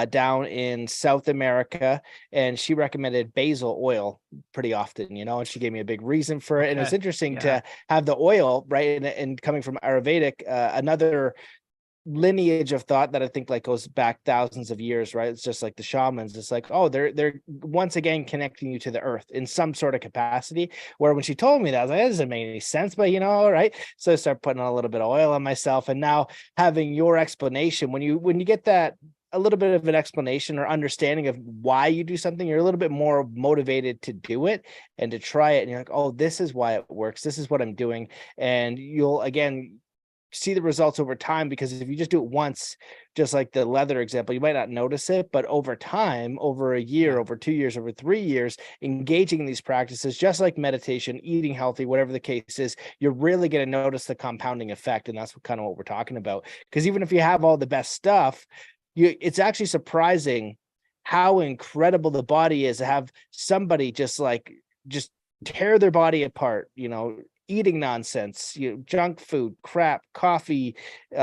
down in South America, and she recommended basil oil pretty often, and she gave me a big reason for it. And it's interesting to have the oil, right? And coming from Ayurvedic, another lineage of thought that I think like goes back thousands of years, right? It's just like the shamans. It's like, oh, they're once again connecting you to the earth in some sort of capacity. Where when she told me that, I was like, that doesn't make any sense, but all right. So I started putting a little bit of oil on myself, and now having your explanation, when you get that a little bit of an explanation or understanding of why you do something, you're a little bit more motivated to do it and to try it. And you're like, oh, this is why it works. This is what I'm doing. And you'll again see the results over time, because if you just do it once, just like the leather example, you might not notice it, but over time, over a year, over 2 years, over 3 years, engaging in these practices, just like meditation, eating healthy, whatever the case is, you're really going to notice the compounding effect. And that's kind of what we're talking about. Because even if you have all the best stuff, it's actually surprising how incredible the body is to have somebody just tear their body apart, eating nonsense, junk food, crap, coffee,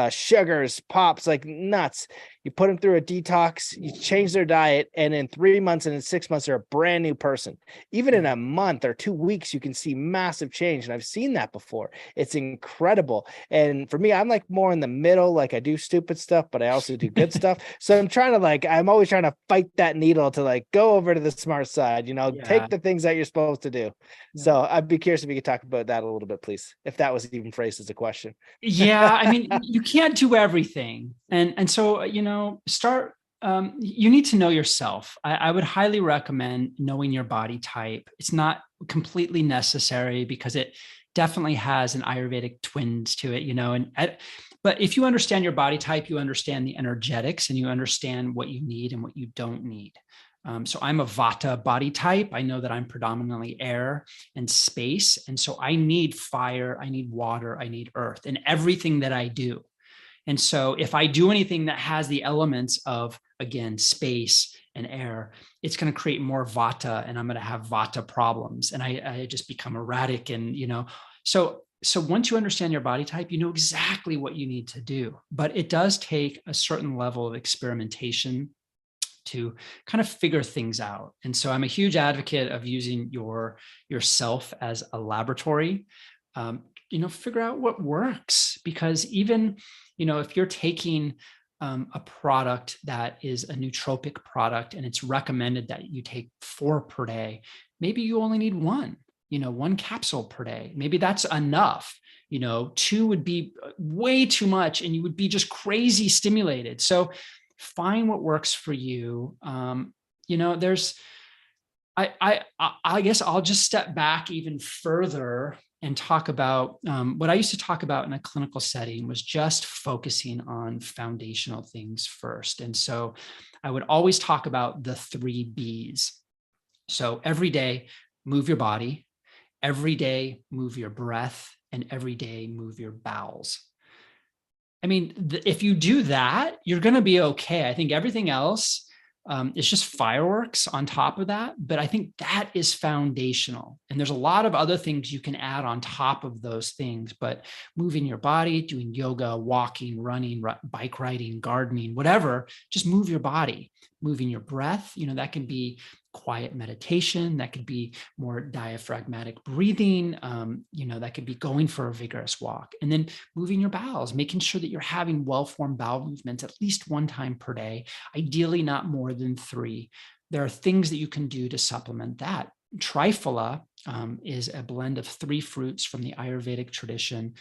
sugars, pops, like nuts. You put them through a detox, you change their diet, and in 3 months and in 6 months, they're a brand new person. Even in a month or 2 weeks, you can see massive change. And I've seen that before. It's incredible. And for me, I'm like more in the middle. Like, I do stupid stuff, but I also do good stuff. So I'm always trying to fight that needle to go over to the smart side, take the things that you're supposed to do. Yeah. So I'd be curious if you could talk about that a little bit, please, if that was even phrased as a question. Yeah. I mean, you can't do everything. And so, start, you need to know yourself. I would highly recommend knowing your body type. It's not completely necessary because it definitely has an Ayurvedic twins to it, but if you understand your body type, you understand the energetics and you understand what you need and what you don't need. So I'm a Vata body type. I know that I'm predominantly air and space. And so I need fire, I need water, I need earth in everything that I do. And so if I do anything that has the elements of, again, space and air, it's going to create more Vata, and I'm going to have Vata problems. And I just become erratic. And, so once you understand your body type, you know exactly what you need to do. But it does take a certain level of experimentation to kind of figure things out. And so I'm a huge advocate of using yourself as a laboratory. Figure out what works, because even, if you're taking a product that is a nootropic product and it's recommended that you take 4 per day, maybe you only need 1 capsule per day. Maybe that's enough. 2 would be way too much and you would be just crazy stimulated. So find what works for you. I guess I'll just step back even further. and talk about what I used to talk about in a clinical setting was just focusing on foundational things first. And so I would always talk about the 3 B's. So every day, move your body, every day, move your breath, and every day, move your bowels. I mean, if you do that, you're going to be okay. I think everything else is just fireworks on top of that. But I think that is foundational. And there's a lot of other things you can add on top of those things. But moving your body, doing yoga, walking, running, bike riding, gardening, whatever, just move your body. Moving your breath, that can be quiet meditation, that could be more diaphragmatic breathing, that could be going for a vigorous walk. And then moving your bowels, making sure that you're having well-formed bowel movements at least 1 time per day, ideally not more than 3. There are things that you can do to supplement that. Triphala is a blend of 3 fruits from the Ayurvedic tradition.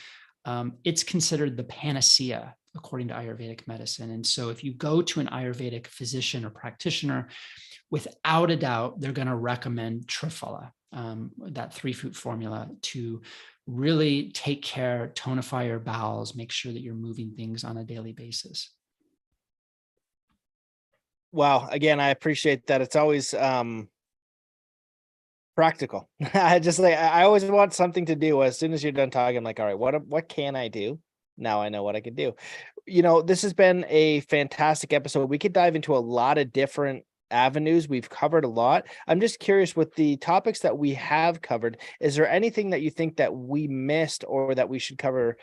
It's considered the panacea according to Ayurvedic medicine. And so if you go to an Ayurvedic physician or practitioner, without a doubt, they're going to recommend Triphala, that 3-fruit formula, to really take care, tonify your bowels, make sure that you're moving things on a daily basis. Wow. Again, I appreciate that. It's always practical. I always want something to do. As soon as you're done talking, I'm like, all right, what can I do? Now I know what I can do. This has been a fantastic episode. We could dive into a lot of different avenues. We've covered a lot. I'm just curious, with the topics that we have covered, is there anything that you think that we missed or that we should cover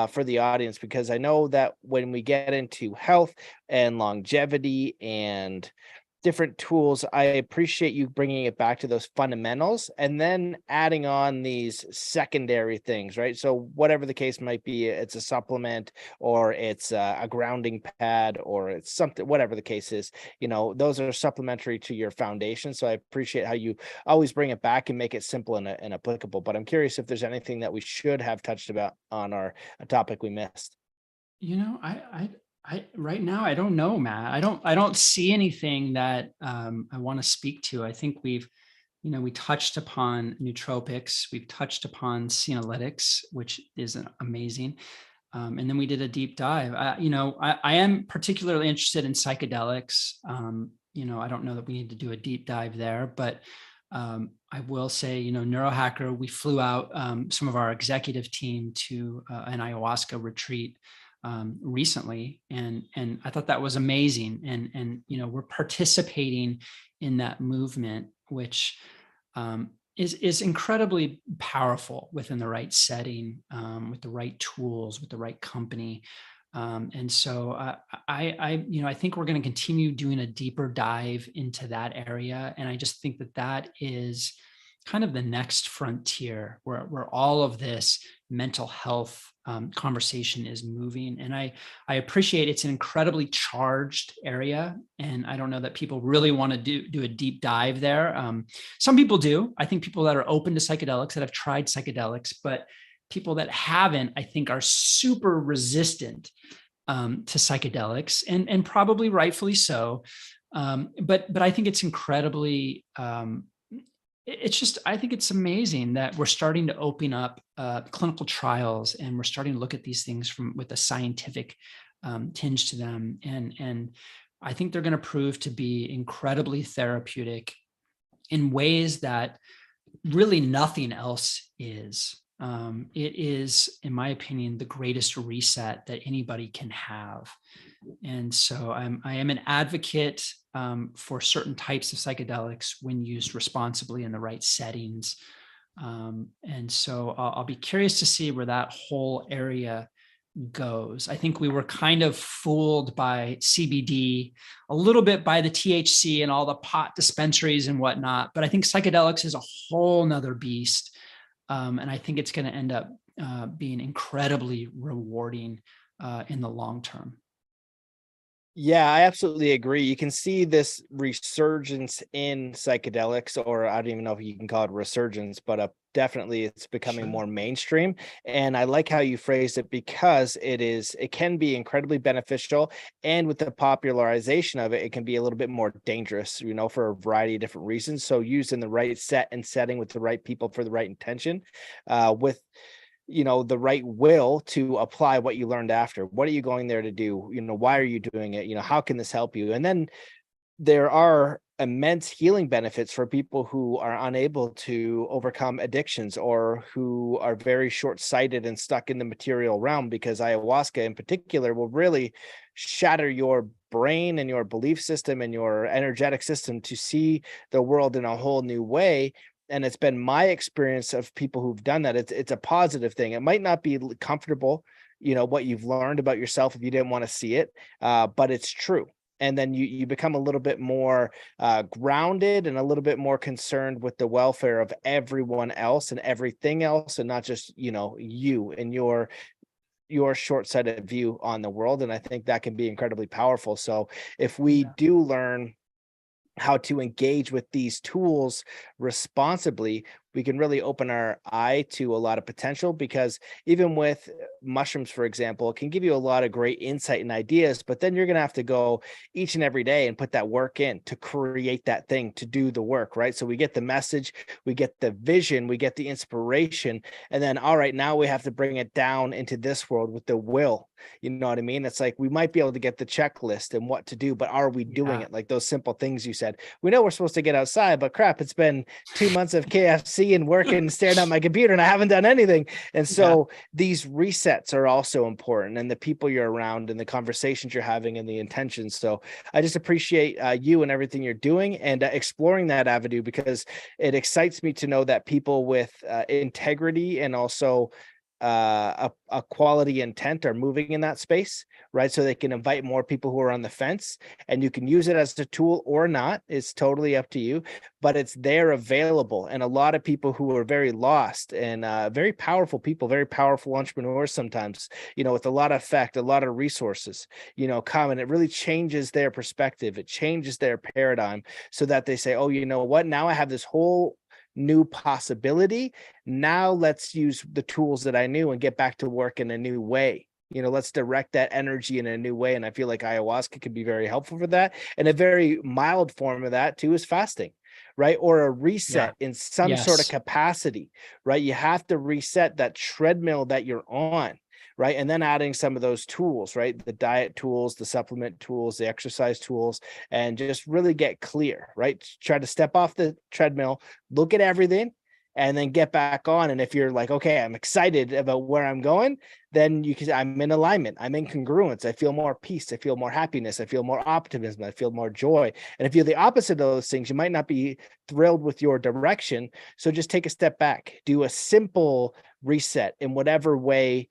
for the audience? Because I know that when we get into health and longevity and different tools, I appreciate you bringing it back to those fundamentals and then adding on these secondary things, right? So whatever the case might be, it's a supplement or it's a grounding pad or it's something, whatever the case is, those are supplementary to your foundation. So I appreciate how you always bring it back and make it simple and applicable. But I'm curious if there's anything that we should have touched about on a topic we missed. Right now, I don't know, Matt. I don't see anything that I want to speak to. I think we touched upon nootropics, we've touched upon senolytics, which is amazing. And then we did a deep dive. I am particularly interested in psychedelics. I don't know that we need to do a deep dive there, but I will say, Neurohacker, we flew out some of our executive team to an ayahuasca retreat recently, and I thought that was amazing. And we're participating in that movement, which is incredibly powerful within the right setting, with the right tools, with the right company. And so I think we're going to continue doing a deeper dive into that area. And I just think that is kind of the next frontier where all of this mental health conversation is moving. And I appreciate it's an incredibly charged area. And I don't know that people really want to do a deep dive there. Some people do. I think people that are open to psychedelics, that have tried psychedelics, but people that haven't, I think, are super resistant to psychedelics, and probably rightfully so. But I think it's incredibly, I think it's amazing that we're starting to open up clinical trials, and we're starting to look at these things with a scientific tinge to them. And I think they're going to prove to be incredibly therapeutic in ways that really nothing else is. It is, in my opinion, the greatest reset that anybody can have. And so I am an advocate for certain types of psychedelics when used responsibly in the right settings. And so I'll be curious to see where that whole area goes. I think we were kind of fooled by CBD, a little bit by the THC and all the pot dispensaries and whatnot, but I think psychedelics is a whole nother beast. And I think it's going to end up being incredibly rewarding in the long term. Yeah, I absolutely agree. You can see this resurgence in psychedelics, or I don't even know if you can call it resurgence, but definitely it's becoming Sure. more mainstream. And I like how you phrased it because it can be incredibly beneficial. And with the popularization of it, it can be a little bit more dangerous, for a variety of different reasons. So used in the right set and setting with the right people for the right intention, with the right will to apply what you learned after. What are you going there to do? Why are you doing it? How can this help you? And then there are immense healing benefits for people who are unable to overcome addictions or who are very short-sighted and stuck in the material realm, because ayahuasca in particular will really shatter your brain and your belief system and your energetic system to see the world in a whole new way. And it's been my experience of people who've done that. It's a positive thing. It might not be comfortable, what you've learned about yourself if you didn't want to see it, but it's true. And then you become a little bit more grounded and a little bit more concerned with the welfare of everyone else and everything else, and not just you and your short-sighted view on the world. And I think that can be incredibly powerful. So if we Yeah. do learn how to engage with these tools responsibly, we can really open our eye to a lot of potential. Because even with mushrooms, for example, it can give you a lot of great insight and ideas, but then you're going to have to go each and every day and put that work in to create that thing, to do the work, right? So we get the message, we get the vision, we get the inspiration, and then, all right, now we have to bring it down into this world with the will. You know what I mean? It's like we might be able to get the checklist and what to do, but are we doing Yeah. it? Like those simple things you said. We know we're supposed to get outside, but crap, it's been 2 months of KFC and working and staring at my computer, and I haven't done anything. And Yeah. so these resets are also important, and the people you're around and the conversations you're having and the intentions. So I just appreciate you and everything you're doing, and exploring that avenue, because it excites me to know that people with integrity and also a quality intent are moving in that space, right? So they can invite more people who are on the fence, and you can use it as a tool or not. It's totally up to you, but it's there available. And a lot of people who are very lost and very powerful people, very powerful entrepreneurs sometimes, with a lot of effect, a lot of resources, come, and it really changes their perspective. It changes their paradigm, so that they say, oh, you know what? Now I have this whole new possibility. Now let's use the tools that I knew and get back to work in a new way. Let's direct that energy in a new way. And I feel like ayahuasca can be very helpful for that. And a very mild form of that too is fasting, right? Or a Yeah. reset in some sort of Yes. capacity, right? You have to reset that treadmill that you're on, right? And then adding some of those tools, right? The diet tools, the supplement tools, the exercise tools, and just really get clear, right? Try to step off the treadmill, look at everything, and then get back on. And if you're like, okay, I'm excited about where I'm going, then you can say, I'm in alignment, I'm in congruence, I feel more peace, I feel more happiness, I feel more optimism, I feel more joy. And if you're the opposite of those things, you might not be thrilled with your direction. So just take a step back, do a simple reset in whatever way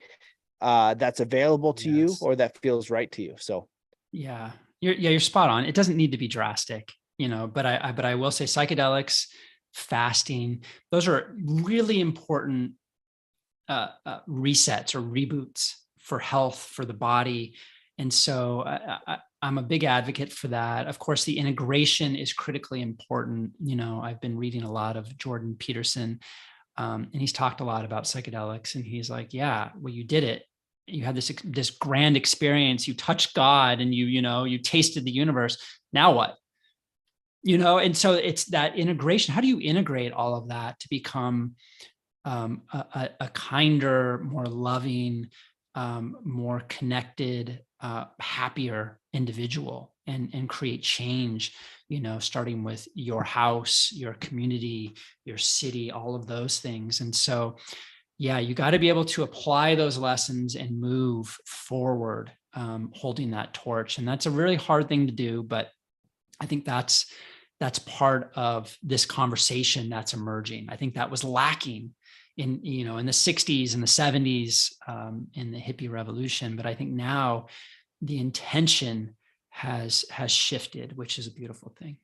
that's available to you Yes. or that feels right to you. So Yeah. You're spot on. It doesn't need to be drastic, but I will say psychedelics, fasting, those are really important resets or reboots for health, for the body. And so I'm a big advocate for that. Of course, the integration is critically important. I've been reading a lot of Jordan Peterson, and he's talked a lot about psychedelics. And he's like, yeah, well, you did it. You had this grand experience. You touched God, and you tasted the universe. Now what? And so it's that integration. How do you integrate all of that to become a kinder, more loving, more connected, happier individual, and create change, starting with your house, your community, your city, all of those things. And so, yeah, you got to be able to apply those lessons and move forward, holding that torch. And that's a really hard thing to do, but I think that's part of this conversation that's emerging. I think that was lacking in the 60s and the 70s, in the hippie revolution. But I think now the intention has shifted, which is a beautiful thing.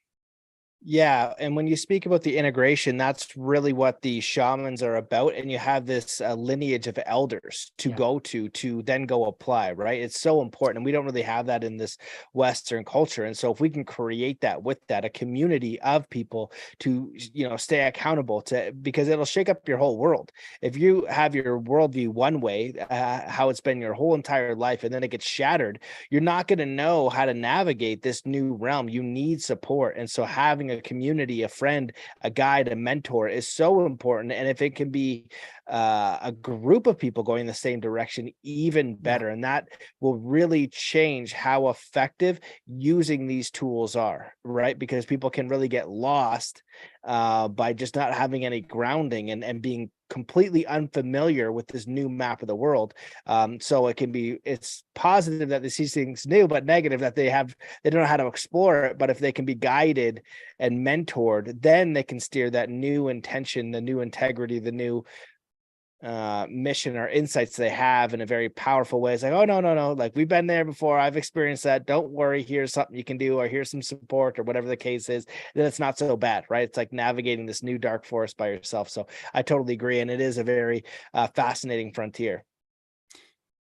Yeah, and when you speak about the integration, that's really what the shamans are about. And you have this lineage of elders to Yeah. go to then go apply, right? It's so important. And we don't really have that in this Western culture. And so if we can create that with that, a community of people to, stay accountable to, because it'll shake up your whole world. If you have your worldview one way, how it's been your whole entire life, and then it gets shattered, you're not going to know how to navigate this new realm. You need support. And so having a community, a friend, a guide, a mentor is so important. And if it can be a group of people going the same direction, even better. And that will really change how effective using these tools are, right? Because people can really get lost by just not having any grounding and being completely unfamiliar with this new map of the world. So it's positive that they see things new, but negative that they don't know how to explore it. But if they can be guided and mentored, then they can steer that new intention, the new integrity, the new mission or insights they have in a very powerful way. It's like, oh, no, like we've been there before, I've experienced that, don't worry, here's something you can do, or here's some support, or whatever the case is. Then it's not so bad, right? It's like navigating this new dark forest by yourself. So I totally agree, and it is a very fascinating frontier.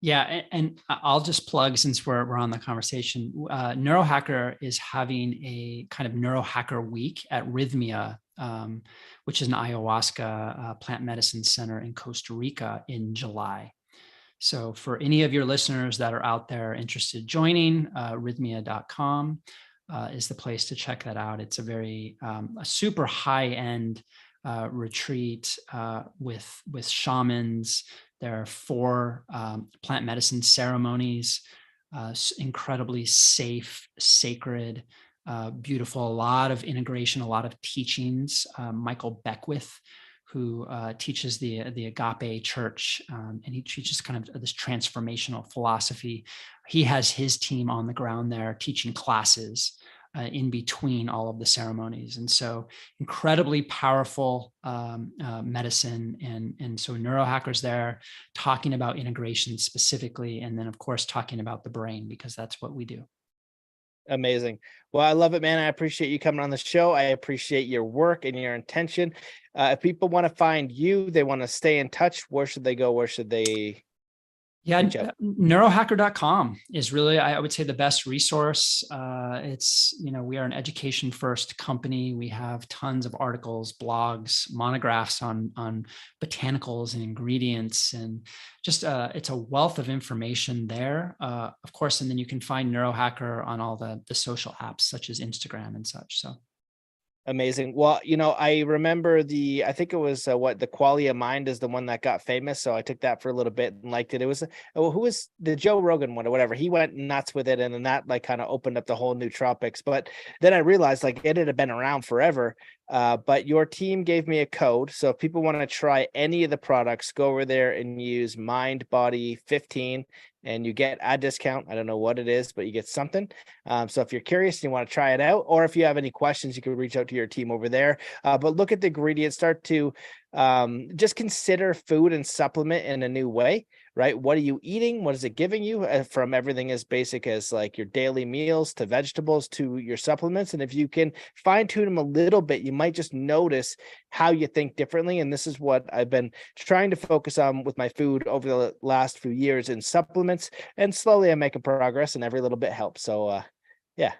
Yeah, and I'll just plug, since we're on the conversation, Neurohacker is having a kind of Neurohacker week at Rhythmia, which is an ayahuasca plant medicine center in Costa Rica in July. So for any of your listeners that are out there interested in joining, rhythmia.com is the place to check that out. It's a super high-end retreat with shamans. There are 4 plant medicine ceremonies, incredibly safe, sacred, beautiful, a lot of integration, a lot of teachings. Michael Beckwith, who teaches the Agape Church, and he teaches kind of this transformational philosophy. He has his team on the ground there teaching classes in between all of the ceremonies. And so incredibly powerful medicine. And so neurohackers there talking about integration specifically, and then of course talking about the brain, because that's what we do. Amazing. Well, I love it, man. I appreciate you coming on the show. I appreciate your work and your intention. If people want to find you, they want to stay in touch, where should they go? Where should they Yeah, reach out? neurohacker.com is really, I would say, the best resource. We are an education first company. We have tons of articles, blogs, monographs on botanicals and ingredients, and just it's a wealth of information there, of course. And then you can find Neurohacker on all the social apps such as Instagram and such. So. Amazing. Well, I remember I think it was the Qualia Mind is the one that got famous. So I took that for a little bit and liked it. It was, who was the Joe Rogan one or whatever? He went nuts with it. And then that like kind of opened up the whole nootropics. But then I realized like it had been around forever. But your team gave me a code. So if people want to try any of the products, go over there and use Mind Body 15 and you get a discount. I don't know what it is, but you get something. So if you're curious and you want to try it out, or if you have any questions, you can reach out to your team over there. But look at the ingredients, start to just consider food and supplement in a new way, right? What are you eating? What is it giving you, from everything as basic as like your daily meals to vegetables to your supplements? And if you can fine tune them a little bit, you might just notice how you think differently. And this is what I've been trying to focus on with my food over the last few years in supplements. And slowly I'm making progress, and every little bit helps. So yeah,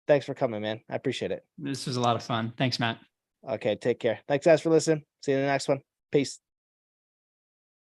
thanks for coming, man. I appreciate it. This was a lot of fun. Thanks, Matt. Okay, take care. Thanks guys for listening. See you in the next one. Peace.